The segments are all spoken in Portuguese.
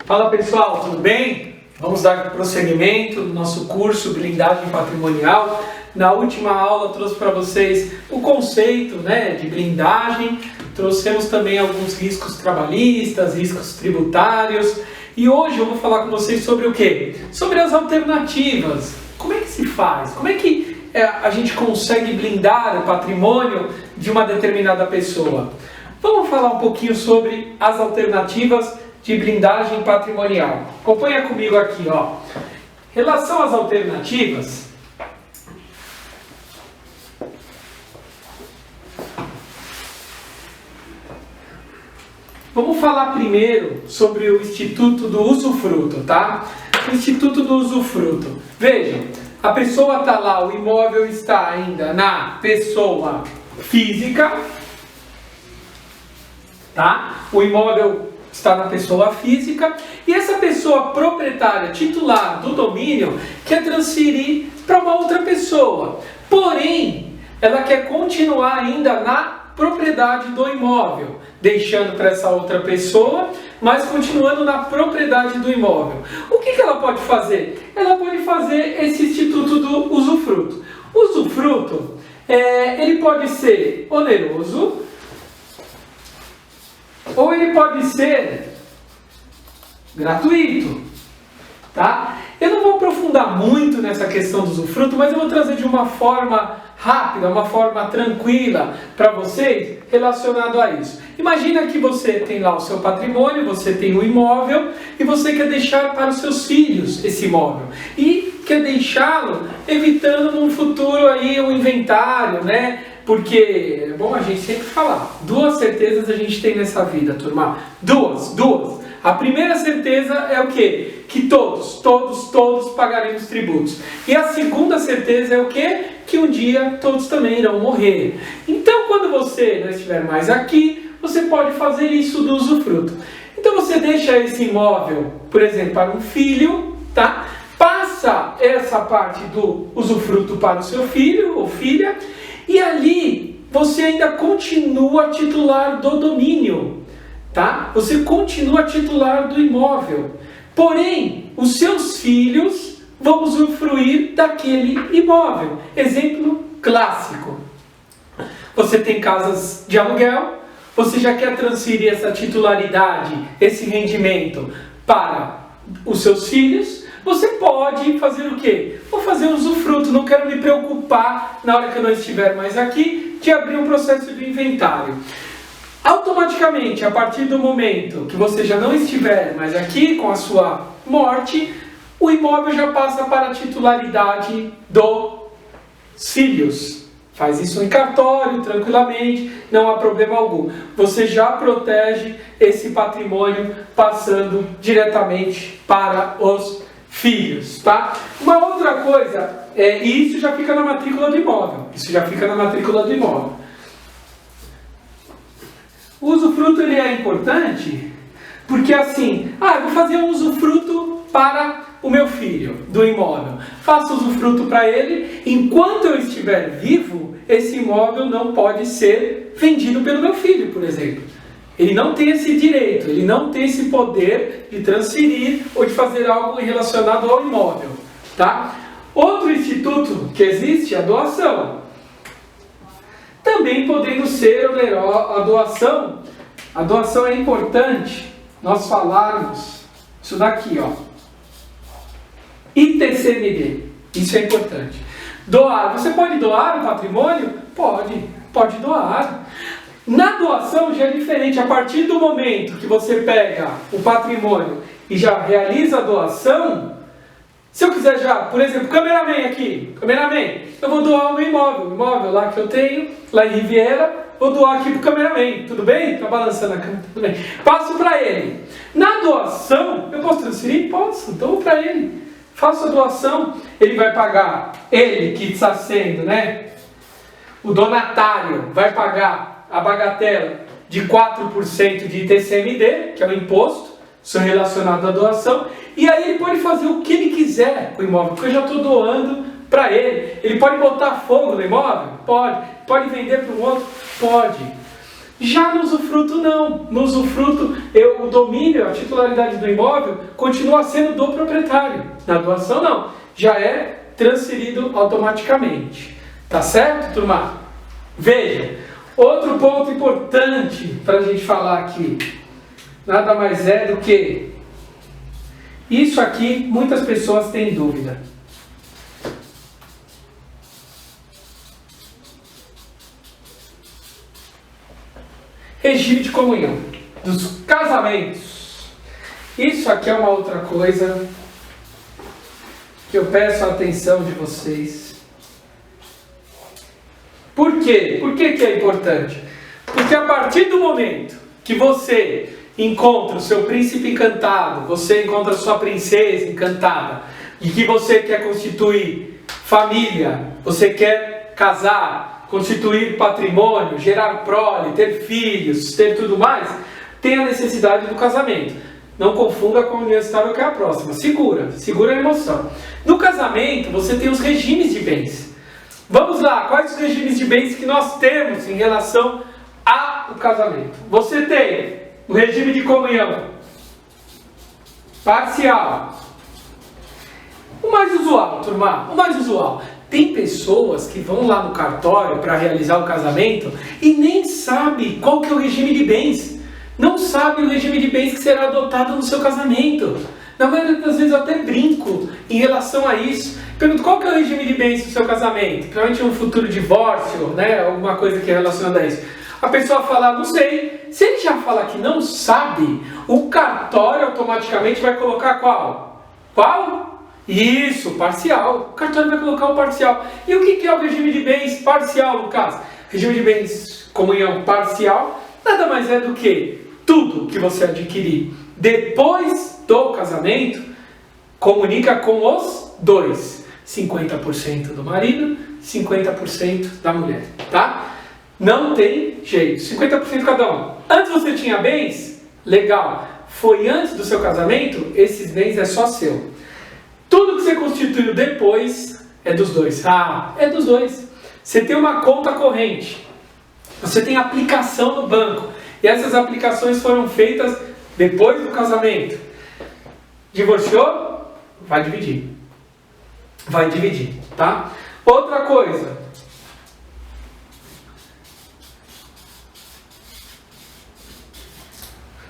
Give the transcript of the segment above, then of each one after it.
Fala pessoal, tudo bem? Vamos dar prosseguimento no nosso curso Blindagem Patrimonial. Na última aula trouxe para vocês o conceito de blindagem, trouxemos também alguns riscos trabalhistas, riscos tributários e hoje eu vou falar com vocês sobre o quê? Sobre as alternativas. Como é que se faz? Como é que a gente consegue blindar o patrimônio de uma determinada pessoa? Vamos falar um pouquinho sobre as alternativas de blindagem patrimonial. Acompanha comigo aqui, ó. Em relação às alternativas, vamos falar primeiro sobre o Instituto do Usufruto, tá? O Instituto do Usufruto. Vejam, a pessoa está lá, o imóvel está ainda na pessoa física, tá? O imóvel está na pessoa física e essa pessoa proprietária, titular do domínio, quer transferir para uma outra pessoa. Porém, ela quer continuar ainda na propriedade do imóvel, deixando para essa outra pessoa, mas continuando na propriedade do imóvel. O que ela pode fazer? Ela pode fazer esse Instituto do Usufruto. O usufruto, ele pode ser oneroso, ou ele pode ser gratuito, tá? Eu não vou aprofundar muito nessa questão do usufruto, mas eu vou trazer de uma forma rápida, uma forma tranquila para vocês relacionado a isso. Imagina que você tem lá o seu patrimônio, você tem o imóvel e você quer deixar para os seus filhos esse imóvel e quer deixá-lo evitando num futuro aí o inventário, né? Porque, bom, a gente sempre fala, duas certezas a gente tem nessa vida, turma. Duas. A primeira certeza é o quê? Que todos pagaremos tributos. E a segunda certeza é o quê? Que um dia todos também irão morrer. Então, quando você não estiver mais aqui, você pode fazer isso do usufruto. Então, você deixa esse imóvel, por exemplo, para um filho, tá? Passa essa parte do usufruto para o seu filho ou filha, e ali você ainda continua titular do domínio, tá? Você continua titular do imóvel. Porém, os seus filhos vão usufruir daquele imóvel. Exemplo clássico. Você tem casas de aluguel, você já quer transferir essa titularidade, esse rendimento para os seus filhos. Você pode fazer o quê? Vou fazer usufruto, não quero me preocupar na hora que eu não estiver mais aqui de abrir um processo de inventário. Automaticamente, a partir do momento que você já não estiver mais aqui com a sua morte, o imóvel já passa para a titularidade dos filhos. Faz isso em cartório, tranquilamente, não há problema algum. Você já protege esse patrimônio passando diretamente para os filhos, tá? Uma outra coisa, e isso já fica na matrícula do imóvel. O usufruto ele é importante porque assim, eu vou fazer um usufruto para o meu filho do imóvel. Faço usufruto para ele, enquanto eu estiver vivo, esse imóvel não pode ser vendido pelo meu filho, por exemplo. Ele não tem esse direito, ele não tem esse poder de transferir ou de fazer algo relacionado ao imóvel, tá? Outro instituto que existe é a doação. Também podendo ser a doação. A doação é importante nós falarmos isso daqui, ó. ITCMD. Isso é importante. Doar. Você pode doar o patrimônio? Pode doar. Na doação já é diferente. A partir do momento que você pega o patrimônio e já realiza a doação, se eu quiser já, por exemplo, cameraman, eu vou doar o meu imóvel, o imóvel lá que eu tenho, lá em Riviera, vou doar aqui pro cameraman, tudo bem? Tá balançando a câmera, tudo bem. Passo para ele. Na doação, eu posso transferir? Posso, dou para ele. Faço a doação, ele vai pagar, ele que está sendo, o donatário vai pagar a bagatela de 4% de ITCMD, que é o imposto relacionado à doação, e aí ele pode fazer o que ele quiser com o imóvel, porque eu já estou doando para ele. Ele pode botar fogo no imóvel? Pode. Pode vender para o outro? Pode. Já no usufruto não. No usufruto, o domínio, a titularidade do imóvel continua sendo do proprietário. Na doação não. Já é transferido automaticamente. Tá certo, turma? Veja, outro ponto importante para a gente falar aqui. Nada mais é do que isso aqui, muitas pessoas têm dúvida. Regime de comunhão dos casamentos. Isso aqui é uma outra coisa que eu peço a atenção de vocês. Por quê? Por que é importante? Porque a partir do momento que você encontra o seu príncipe encantado, você encontra a sua princesa encantada, e que você quer constituir família, você quer casar, constituir patrimônio, gerar prole, ter filhos, ter tudo mais, tem a necessidade do casamento. Não confunda com a união estável, que é a próxima. Segura a emoção. No casamento, você tem os regimes de bens. Vamos lá, quais os regimes de bens que nós temos em relação ao casamento? Você tem o regime de comunhão parcial. O mais usual, turma, o mais usual. Tem pessoas que vão lá no cartório para realizar o casamento e nem sabe qual que é o regime de bens. Não sabe o regime de bens que será adotado no seu casamento. Na maioria das vezes eu até brinco em relação a isso. Pergunto, qual que é o regime de bens do seu casamento? Provavelmente um futuro divórcio, né? Alguma coisa que é relacionada a isso. A pessoa fala, não sei. Se ele já fala que não sabe, o cartório automaticamente vai colocar qual? Qual? Isso, parcial. O cartório vai colocar o parcial. E o que é o regime de bens parcial, Lucas? Regime de bens comunhão parcial nada mais é do que tudo que você adquirir depois do casamento comunica com os dois. 50% do marido, 50% da mulher, tá? Não tem jeito, 50% cada um. Antes você tinha bens? Legal. Foi antes do seu casamento? Esses bens é só seu. Tudo que você constituiu depois é dos dois. Ah, é dos dois. Você tem uma conta corrente. Você tem aplicação no banco. E essas aplicações foram feitas depois do casamento. Divorciou? Vai dividir. Vai dividir, tá? Outra coisa.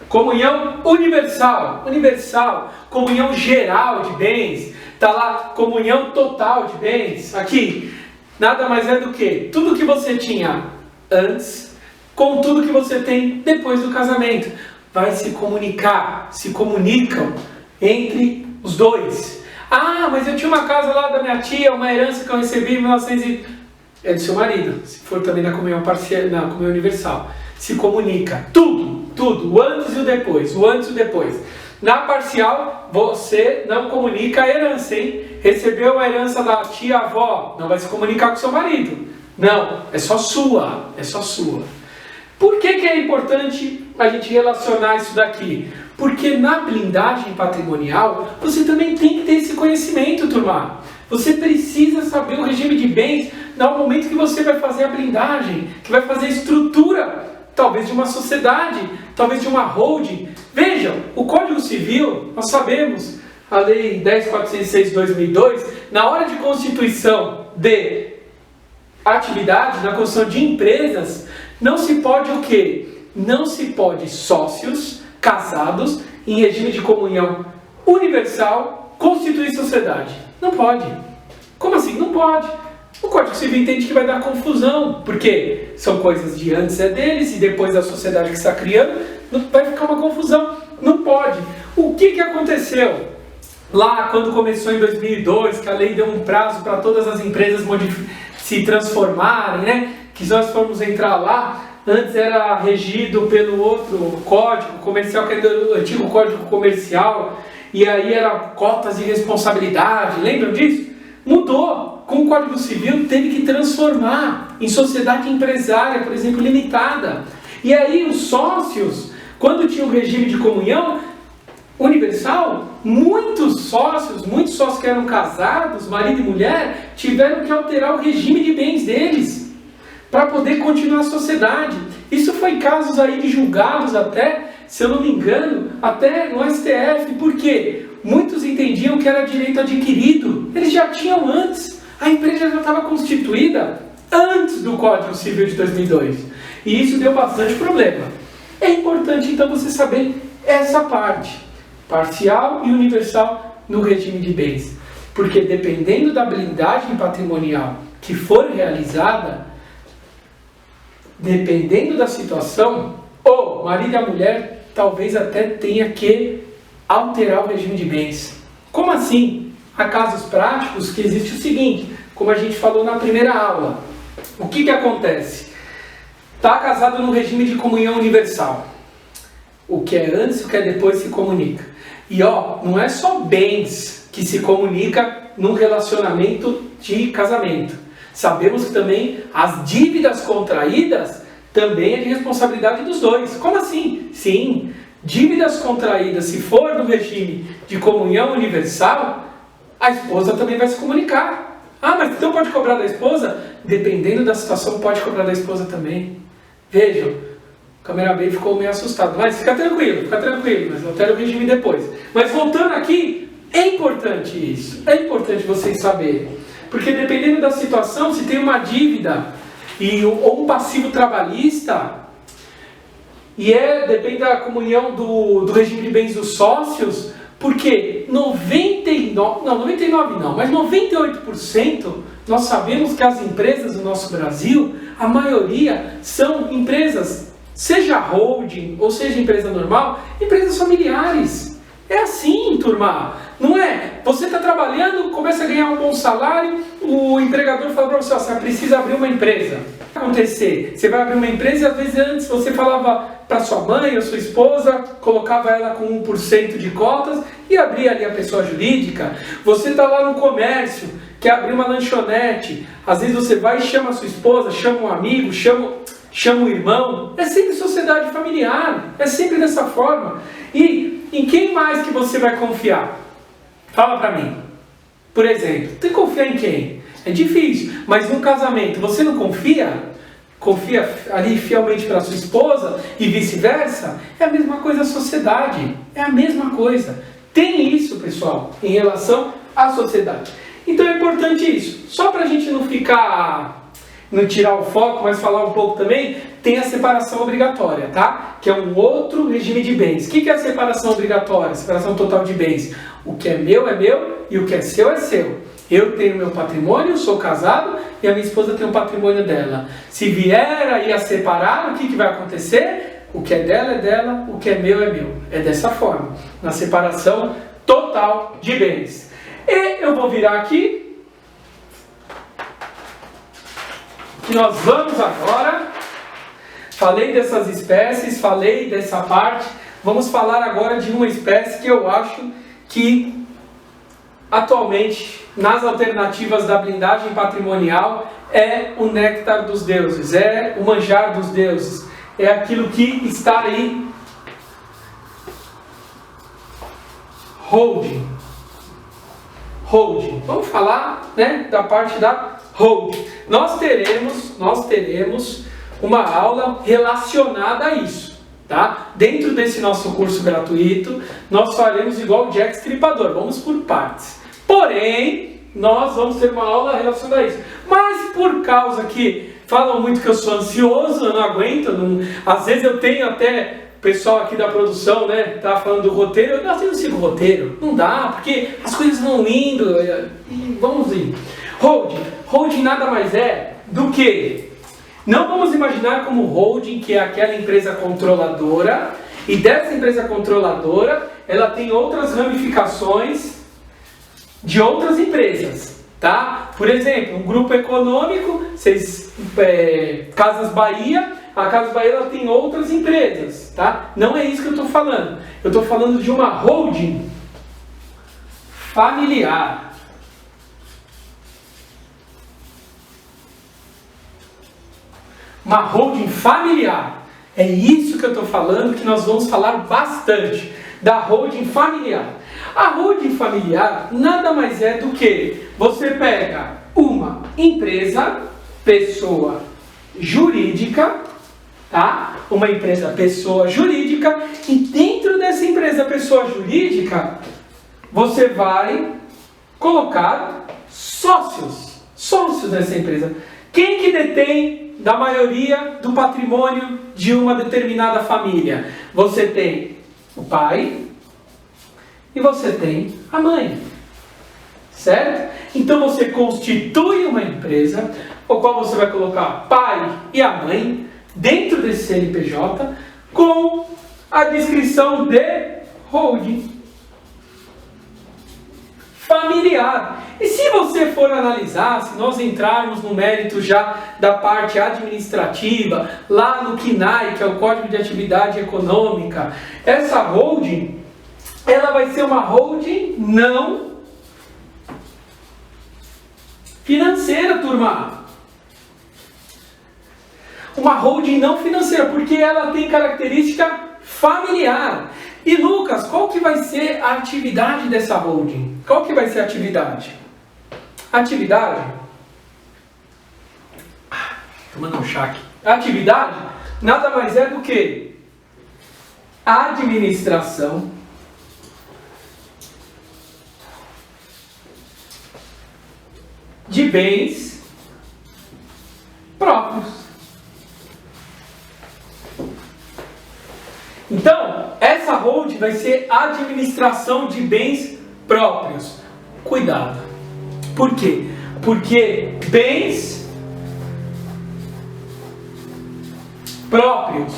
Comunhão universal. Universal. Comunhão geral de bens. Está lá, comunhão total de bens. Aqui, nada mais é do que tudo que você tinha antes com tudo que você tem depois do casamento. Vai se comunicar, se comunicam entre os dois. Ah, mas eu tinha uma casa lá da minha tia, uma herança que eu recebi em 1900 é do seu marido, se for também na comunhão parcial, na comunhão universal. Se comunica, tudo, o antes e o depois, o antes e o depois. Na parcial, você não comunica a herança, hein? Recebeu a herança da tia-avó, não vai se comunicar com seu marido. Não, é só sua, é só sua. Por que é importante a gente relacionar isso daqui? Porque na blindagem patrimonial, você também tem que ter esse conhecimento, turma. Você precisa saber o regime de bens no momento que você vai fazer a blindagem, que vai fazer a estrutura, talvez de uma sociedade, talvez de uma holding. Vejam, o Código Civil, nós sabemos, a Lei 10.406 de 2002, na hora de constituição de atividade, na constituição de empresas, não se pode o quê? Não se pode sócios casados em regime de comunhão universal constituir sociedade. Não pode. Como assim? Não pode. O Código Civil entende que vai dar confusão, porque são coisas de antes é deles e depois da sociedade que está criando, vai ficar uma confusão. Não pode. O que aconteceu? Lá, quando começou em 2002, que a lei deu um prazo para todas as empresas se transformarem, né? Que se nós formos entrar lá, antes era regido pelo outro código comercial, que era o antigo Código Comercial, e aí era cotas de responsabilidade, lembram disso? Mudou. Com o Código Civil teve que transformar em sociedade empresária, por exemplo, limitada. E aí os sócios, quando tinha o regime de comunhão universal, muitos sócios que eram casados, marido e mulher, tiveram que alterar o regime de bens deles para poder continuar a sociedade. Isso foi casos aí de julgados até, se eu não me engano, até no STF. Por quê? Muitos entendiam que era direito adquirido. Eles já tinham antes. A empresa já estava constituída antes do Código Civil de 2002. E isso deu bastante problema. É importante, então, você saber essa parte, parcial e universal no regime de bens. Porque dependendo da blindagem patrimonial que for realizada, dependendo da situação, o marido e a mulher talvez até tenha que alterar o regime de bens. Como assim? Há casos práticos que existe o seguinte, como a gente falou na primeira aula. O que acontece? Está casado no regime de comunhão universal. O que é antes e o que é depois se comunica. E não é só bens que se comunica num relacionamento de casamento. Sabemos que também as dívidas contraídas também é de responsabilidade dos dois. Como assim? Sim, dívidas contraídas, se for no regime de comunhão universal, a esposa também vai se comunicar. Mas então pode cobrar da esposa? Dependendo da situação, pode cobrar da esposa também. Vejam, o cameraman ficou meio assustado. Mas fica tranquilo, mas altera o regime depois. Mas voltando aqui, é importante isso. É importante vocês saberem. Porque dependendo da situação, se tem uma dívida ou um passivo trabalhista, depende da comunhão do regime de bens dos sócios, porque 98% nós sabemos que as empresas do nosso Brasil, a maioria são empresas, seja holding ou seja empresa normal, empresas familiares. É assim, turma, não é? Você está trabalhando, começa a ganhar um bom salário, o empregador fala para você, você precisa abrir uma empresa. O que vai acontecer? Você vai abrir uma empresa e às vezes antes você falava para sua mãe ou sua esposa, colocava ela com 1% de cotas e abria ali a pessoa jurídica. Você está lá no comércio, quer abrir uma lanchonete, às vezes você vai e chama a sua esposa, chama um amigo, chama o irmão. É sempre sociedade familiar, é sempre dessa forma. E em quem mais que você vai confiar? Fala pra mim. Por exemplo, tem que confiar em quem? É difícil, mas num casamento você não confia? Confia ali fielmente para sua esposa e vice-versa? É a mesma coisa a sociedade, é a mesma coisa. Tem isso, pessoal, em relação à sociedade. Então é importante isso. Só para a gente não tirar o foco, mas falar um pouco também, tem a separação obrigatória, tá? Que é um outro regime de bens. O que é a separação obrigatória? Separação total de bens. O que é meu e o que é seu é seu. Eu tenho meu patrimônio, sou casado e a minha esposa tem o patrimônio dela. Se vier aí a separar, o que vai acontecer? O que é dela, o que é meu. É dessa forma, na separação total de bens. E eu vou virar aqui, que nós vamos agora, falei dessas espécies, falei dessa parte, vamos falar agora de uma espécie que eu acho que atualmente, nas alternativas da blindagem patrimonial, é o néctar dos deuses, é o manjar dos deuses, é aquilo que está aí, holding. Vamos falar, da parte da holding. Nós teremos uma aula relacionada a isso, tá? Dentro desse nosso curso gratuito, nós faremos igual o Jack Stripador, vamos por partes. Porém, nós vamos ter uma aula relacionada a isso. Mas por causa que falam muito que eu sou ansioso, eu não aguento, às vezes eu tenho até o pessoal aqui da produção, tá falando do roteiro, eu não sigo o roteiro, não dá, porque as coisas vão indo, e vamos ir. Holding nada mais é do que, não vamos imaginar como holding, que é aquela empresa controladora, e dessa empresa controladora, ela tem outras ramificações de outras empresas, tá? Por exemplo, um grupo econômico, Casas Bahia, a Casas Bahia ela tem outras empresas, tá? Não é isso que eu estou falando. Eu estou falando de uma holding familiar. Uma holding familiar. É isso que eu estou falando, que nós vamos falar bastante da holding familiar. A holding familiar nada mais é do que você pega uma empresa, pessoa jurídica, tá? Uma empresa pessoa jurídica, e dentro dessa empresa pessoa jurídica, você vai colocar sócios nessa empresa. Quem que detém da maioria do patrimônio de uma determinada família? Você tem o pai e você tem a mãe, certo? Então você constitui uma empresa, o qual você vai colocar pai e a mãe dentro desse CNPJ com a descrição de holding familiar. E se você for analisar, se nós entrarmos no mérito já da parte administrativa, lá no CNAE, que é o Código de Atividade Econômica, essa holding, ela vai ser uma holding não financeira, turma. Uma holding não financeira, porque ela tem característica familiar. E Lucas, qual que vai ser a atividade dessa holding? Qual que vai ser a atividade? Atividade? Tô mandando um chá aqui. A atividade nada mais é do que a administração de bens próprios. Então, essa holding vai ser administração de bens próprios. Cuidado. Por quê? Porque bens próprios.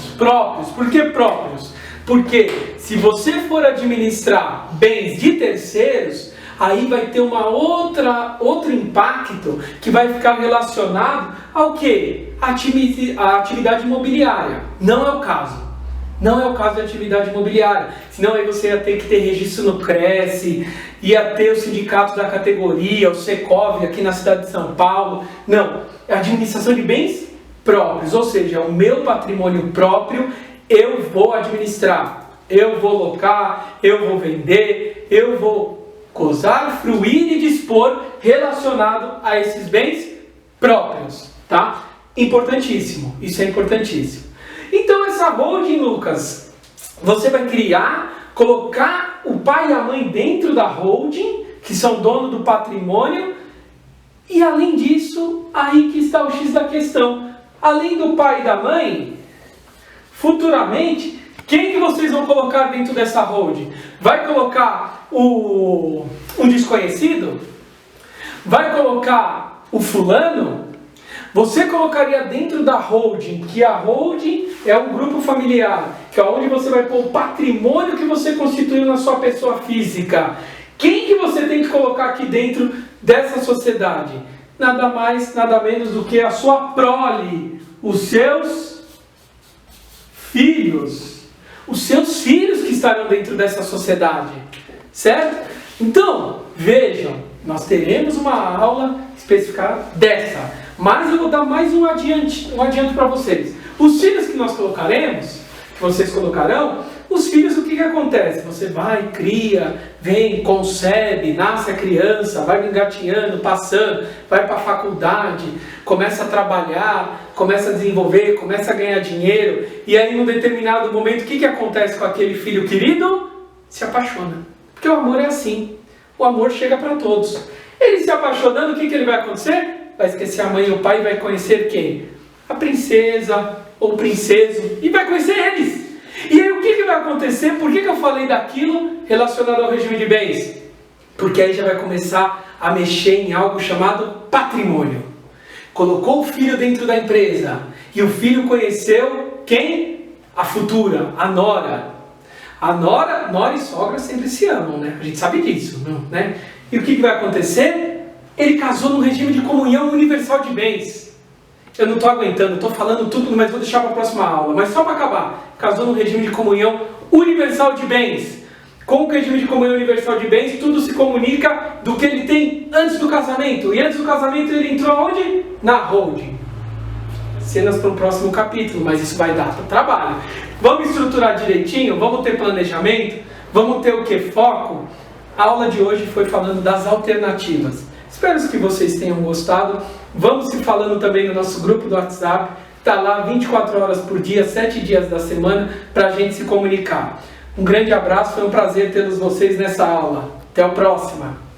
Por que próprios? Porque se você for administrar bens de terceiros, aí vai ter outro impacto que vai ficar relacionado ao quê? A atividade imobiliária. Não é o caso. Não é o caso de atividade imobiliária. Senão aí você ia ter que ter registro no Cresce, ia ter os sindicatos da categoria, o Secov aqui na cidade de São Paulo. Não, é administração de bens próprios, ou seja, o meu patrimônio próprio eu vou administrar. Eu vou locar, eu vou vender, eu vou gozar, fruir e dispor relacionado a esses bens próprios, tá? Importantíssimo, isso é importantíssimo. Então essa holding, Lucas, você vai criar, colocar o pai e a mãe dentro da holding, que são dono do patrimônio, e além disso, aí que está o X da questão. Além do pai e da mãe, futuramente, quem que vocês vão colocar dentro dessa holding? Vai colocar um desconhecido? Vai colocar o fulano? Você colocaria dentro da holding, que a holding é um grupo familiar, que é onde você vai pôr o patrimônio que você constituiu na sua pessoa física. Quem que você tem que colocar aqui dentro dessa sociedade? Nada mais, nada menos do que a sua prole, os seus filhos. Os seus filhos que estarão dentro dessa sociedade, certo? Então, vejam, nós teremos uma aula especificada dessa, mas eu vou dar mais um adianto para vocês. Os filhos que nós colocaremos, que vocês colocarão, os filhos, o que acontece? Você vai, cria, vem, concebe, nasce a criança, vai engatinhando, passando, vai para a faculdade, começa a trabalhar, começa a desenvolver, começa a ganhar dinheiro, e aí num determinado momento, o que acontece com aquele filho querido? Se apaixona. Porque o amor é assim, o amor chega para todos. Ele se apaixonando, o que ele vai acontecer? Vai esquecer a mãe e o pai e vai conhecer quem? A princesa ou o princeso, e vai conhecer eles. E aí o que vai acontecer? Por que eu falei daquilo relacionado ao regime de bens? Porque aí já vai começar a mexer em algo chamado patrimônio. Colocou o filho dentro da empresa e o filho conheceu quem? A futura, a nora. A nora e sogra sempre se amam, né? A gente sabe disso, não, né? E o que vai acontecer? Ele casou no regime de comunhão universal de bens. Eu não estou aguentando, estou falando tudo, mas vou deixar para a próxima aula. Mas só para acabar, casou no regime de comunhão universal de bens. Com o regime de comunhão universal de bens, tudo se comunica do que ele tem antes do casamento. E antes do casamento ele entrou onde? Na holding. Cenas para o próximo capítulo, mas isso vai dar trabalho. Vamos estruturar direitinho, vamos ter planejamento, vamos ter o que? Foco. A aula de hoje foi falando das alternativas. Espero que vocês tenham gostado. Vamos se falando também no nosso grupo do WhatsApp. está lá 24 horas por dia, 7 dias da semana, para a gente se comunicar. Um grande abraço, foi um prazer tê-los vocês nessa aula. Até a próxima!